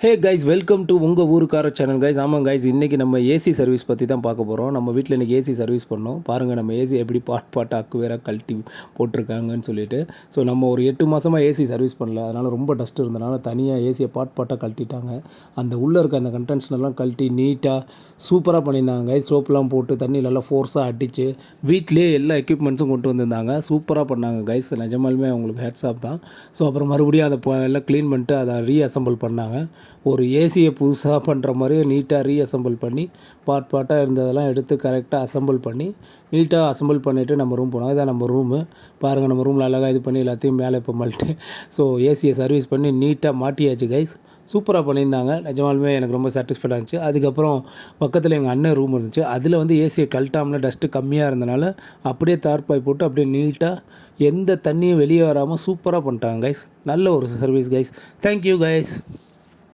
Hey guys, welcome to உங்கள் ஊருக்கார channel guys. ஆமாம் guys, இன்றைக்கி நம்ம ஏசி சர்வீஸ் பற்றி தான் பார்க்க போகிறோம். நம்ம வீட்டில் இன்றைக்கி ஏசி சர்வீஸ் பண்ணோம். பாருங்கள் நம்ம ஏசி எப்படி பாட்டு அக்குவேராக கழட்டி போட்டிருக்காங்கன்னு சொல்லிட்டு. ஸோ நம்ம ஒரு 8 மாதமாக ஏசி சர்வீஸ் பண்ணல, அதனால் ரொம்ப டஸ்ட் இருந்தனால தனியாக ஏசியை பாட்டாக கழட்டிட்டாங்க. அந்த உள்ளே இருக்க அந்த கண்டென்ஷனெல்லாம் கழட்டி நீட்டாக சூப்பராக பண்ணியிருந்தாங்க கைஸ். சோப்லாம் போட்டு தண்ணியிலலாம் ஃபோர்ஸாக அடித்து வீட்டிலே எல்லா எக்யூப்மெண்ட்ஸும் கொண்டு வந்திருந்தாங்க. சூப்பராக பண்ணாங்க கைஸ். நிஜமாலுமே அவங்களுக்கு ஹேட்ஸ் ஆஃப் தான். ஸோ அப்புறம் மறுபடியும் அதை எல்லாம் க்ளீன் பண்ணிட்டு அதை ரீஅசம்பிள் பண்ணாங்க. ஒரு ஏசியை புதுசாக பண்ணுற மாதிரியே நீட்டாக ரீஅசம்பிள் பண்ணி பாட்டாக இருந்ததெல்லாம் எடுத்து கரெக்டாக அசம்பிள் பண்ணி நீட்டாக அசம்பிள் பண்ணிவிட்டு நம்ம ரூம் போனோம். இதான் நம்ம ரூமு. பாருங்கள், நம்ம ரூமில் அழகாக இது பண்ணி எல்லாத்தையும் மேலே இப்போ மல்ட்டு ஸோ ஏசியை சர்வீஸ் பண்ணி நீட்டாக மாட்டியாச்சு கைஸ். சூப்பராக பண்ணியிருந்தாங்க. நிஜமாலுமே எனக்கு ரொம்ப சாட்டிஸ்ஃபைடாக இருந்துச்சு. அதுக்கப்புறம் பக்கத்தில் எங்கள் அண்ணன் ரூம் இருந்துச்சு. அதில் வந்து ஏசியை கழட்டாமல் டஸ்ட்டு கம்மியாக இருந்தனால அப்படியே தார்பாய் போட்டு அப்படியே நீட்டாக எந்த தண்ணியும் வெளியே வராமல் சூப்பராக பண்ணிட்டாங்க கைஸ். நல்ல ஒரு சர்வீஸ் கைஸ். Thank you guys.